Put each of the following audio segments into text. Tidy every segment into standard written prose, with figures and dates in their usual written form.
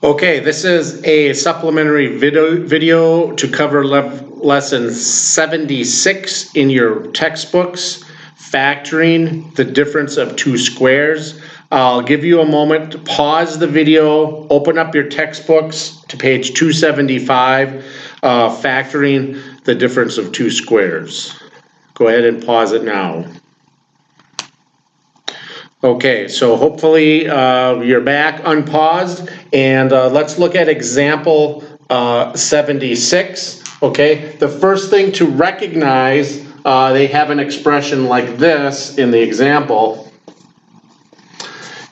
Okay, this is a supplementary video to cover lesson 76 in your textbooks, factoring the difference of two squares. I'll give you a moment to pause the video, open up your textbooks to page 275, factoring the difference of two squares. Go ahead and pause it now. Okay, so hopefully you're back unpaused, and let's look at example 76. Okay, the first thing to recognize, they have an expression like this in the example,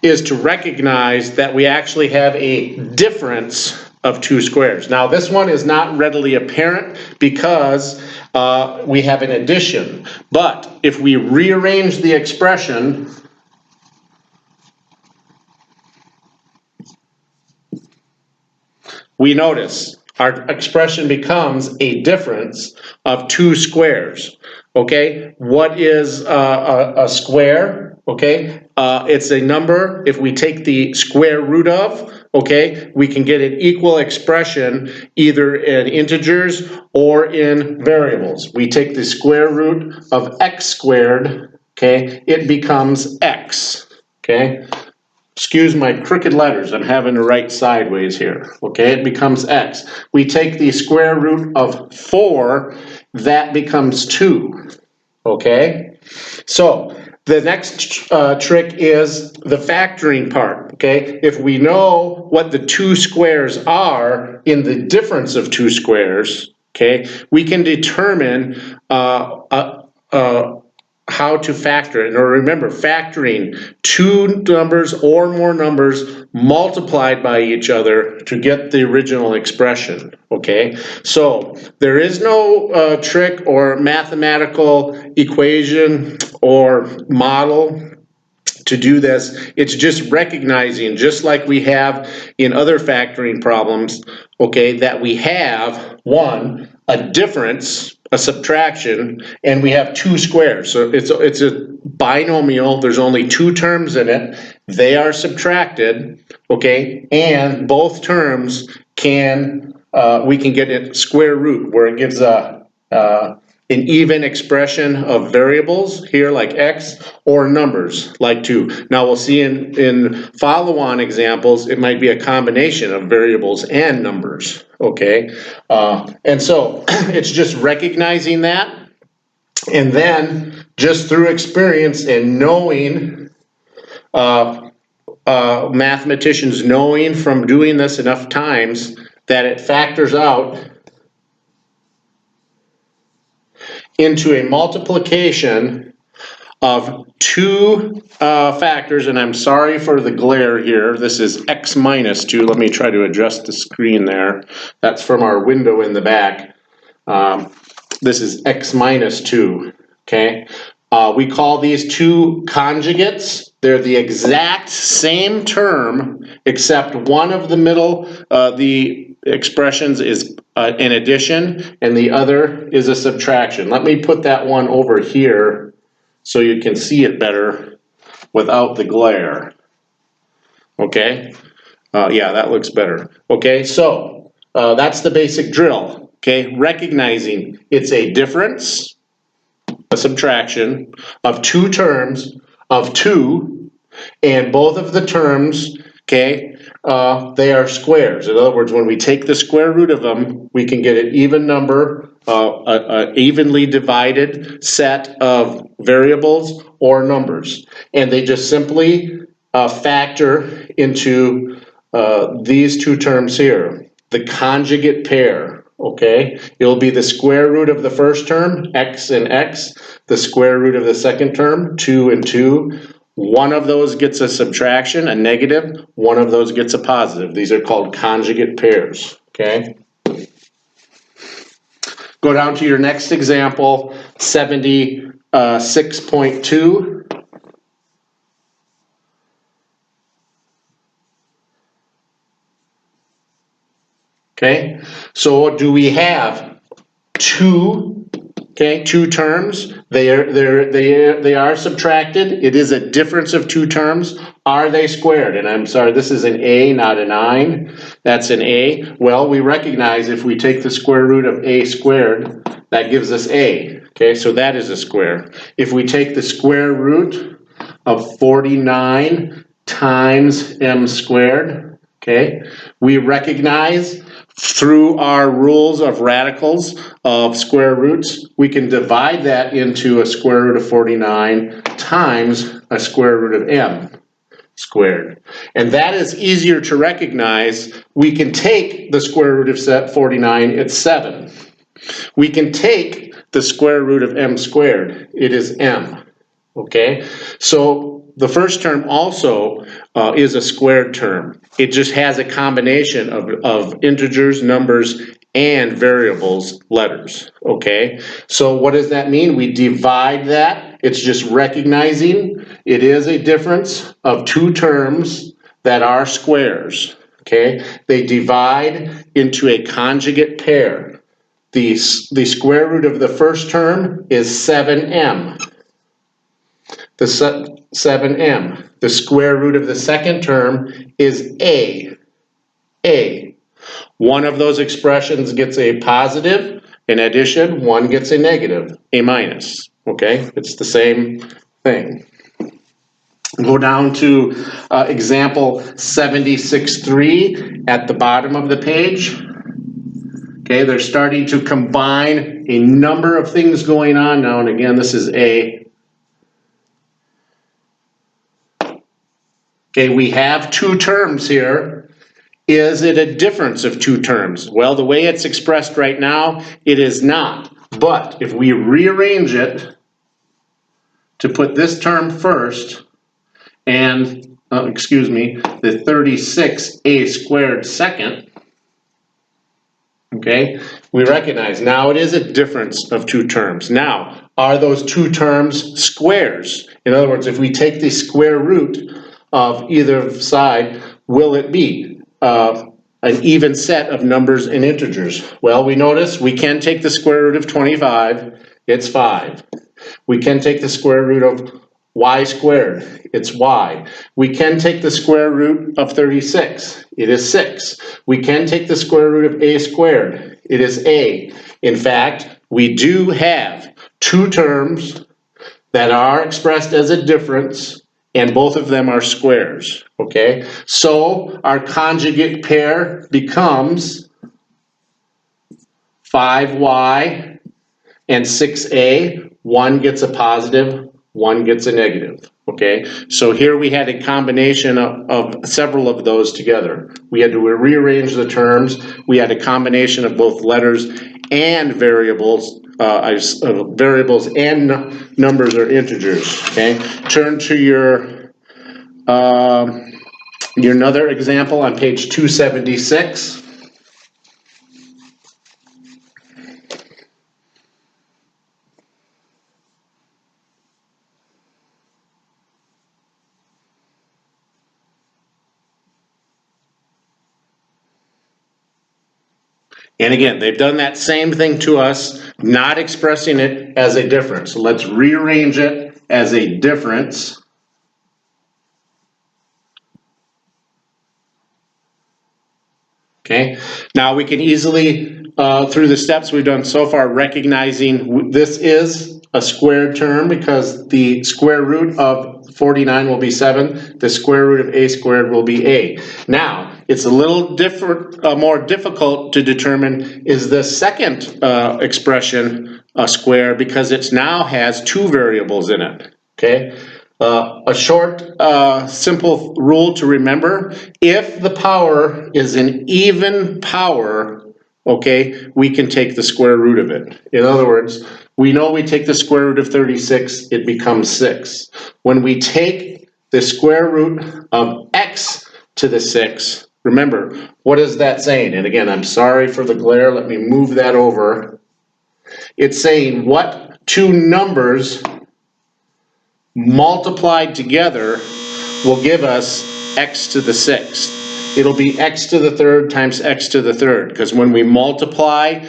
is to recognize that we actually have a difference of two squares. Now this one is not readily apparent because we have an addition, but if we rearrange the expression, we notice our expression becomes a difference of two squares. Okay, what is a square? Okay, it's a number. If we take the square root of, okay, we can get an equal expression either in integers or in variables. We take the square root of x squared, okay, it becomes x, okay. Excuse my crooked letters, I'm having to write sideways here, okay, it becomes x. We take the square root of 4, that becomes 2, okay? So, the next trick is the factoring part, okay? If we know what the two squares are in the difference of two squares, okay, we can determine how to factor it. Now remember, factoring two numbers or more numbers multiplied by each other to get the original expression, okay? So there is no trick or mathematical equation or model to do this. It's just recognizing, just like we have in other factoring problems, okay, that we have, one, a difference, a subtraction, and we have two squares. So it's a binomial. There's only two terms in it. They are subtracted, okay, and both terms can, we can get a square root where it gives an even expression of variables here like x or numbers like 2. Now we'll see in follow-on examples it might be a combination of variables and numbers, okay? And so it's just recognizing that, and then just through experience and knowing, mathematicians knowing from doing this enough times that it factors out into a multiplication of two factors, and I'm sorry for the glare here. This is x minus 2. Let me try to adjust the screen there. That's from our window in the back. This is x minus 2, okay? We call these two conjugates. They're the exact same term, except one of the middle, the expressions is an addition, and the other is a subtraction. Let me put that one over here so you can see it better without the glare. Okay? Yeah, that looks better. Okay, so that's the basic drill. Okay, recognizing it's a difference, a subtraction of two terms of 2, and both of the terms, okay, they are squares. In other words, when we take the square root of them, we can get an even number, an evenly divided set of variables or numbers. And they just simply factor into these two terms here, the conjugate pair. Okay, it'll be the square root of the first term, x and x, the square root of the second term, 2 and 2. One of those gets a subtraction, a negative, one of those gets a positive. These are called conjugate pairs, okay? Go down to your next example, 76.2. Okay, so do we have two Okay, two terms, they are subtracted. It is a difference of two terms. Are they squared? And I'm sorry, this is an A, not a 9. That's an A. Well, we recognize if we take the square root of A squared, that gives us A. Okay, so that is a square. If we take the square root of 49 times M squared, okay, we recognize through our rules of radicals of square roots, we can divide that into a square root of 49 times a square root of M squared. And that is easier to recognize. We can take the square root of 49, it's 7. We can take the square root of M squared, it is M. Okay, so the first term also is a squared term. It just has a combination of integers, numbers, and variables, letters. Okay, so what does that mean? We divide that. It's just recognizing it is a difference of two terms that are squares. Okay, they divide into a conjugate pair. The square root of the first term is 7m. The 7m. The square root of the second term is a. One of those expressions gets a positive. In addition, one gets a negative, a minus. Okay, it's the same thing. Go down to example 76.3 at the bottom of the page. Okay, they're starting to combine a number of things going on now, and again, this is A. Okay, we have two terms here. Is it a difference of two terms? Well, the way it's expressed right now, it is not. But if we rearrange it to put this term first, and, the 36a squared second, okay, we recognize now it is a difference of two terms. Now, are those two terms squares? In other words, if we take the square root of either side, will it be an even set of numbers and integers? Well, we notice we can take the square root of 25, it's 5. We can take the square root of y squared, it's y. We can take the square root of 36, it is 6. We can take the square root of a squared, it is a. In fact, we do have two terms that are expressed as a difference, and both of them are squares, okay? So our conjugate pair becomes 5y and 6a. One gets a positive, one gets a negative, okay? So here we had a combination of several of those together. We had to rearrange the terms. We had a combination of both letters and variables, variables and numbers or integers, okay? Turn to your another example on page 276. And again, they've done that same thing to us, not expressing it as a difference. So let's rearrange it as a difference. Okay, now we can easily, through the steps we've done so far, recognizing this is a squared term because the square root of 49 will be 7. The square root of a squared will be a. Now, it's a little different, more difficult to determine is the second expression a square because it now has two variables in it. Okay. A short, simple rule to remember, if the power is an even power, okay, we can take the square root of it. In other words, we know we take the square root of 36, it becomes 6. When we take the square root of x to the 6, remember, what is that saying? And again, I'm sorry for the glare, let me move that over. It's saying what two numbers multiplied together will give us x to the 6th. it'll be x to the third times x to the third, because when we multiply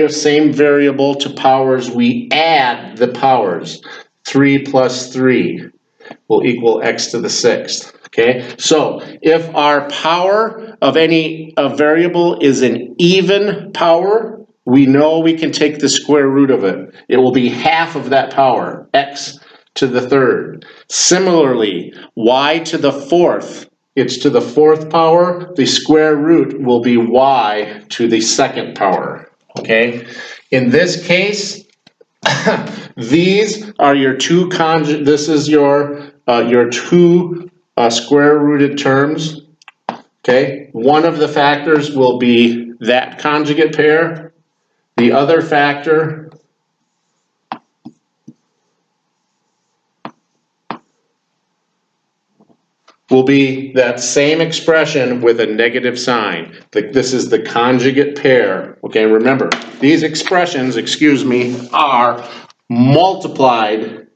same variable to powers, we add the powers. 3 plus 3 will equal x to the sixth. Okay, so if our power of any variable is an even power, we know we can take the square root of it. It will be half of that power, x to the third. Similarly, y to the fourth, it's to the fourth power, the square root will be y to the second power. Okay, in this case, these are your two this is your two square rooted terms. Okay, one of the factors will be that conjugate pair. The other factor will be that same expression with a negative sign. This is the conjugate pair. Okay, remember, these expressions, are multiplied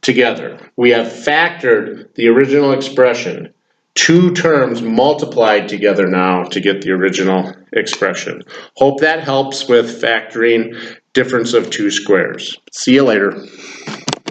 together. We have factored the original expression. Two terms multiplied together now to get the original expression. Hope that helps with factoring difference of two squares. See you later.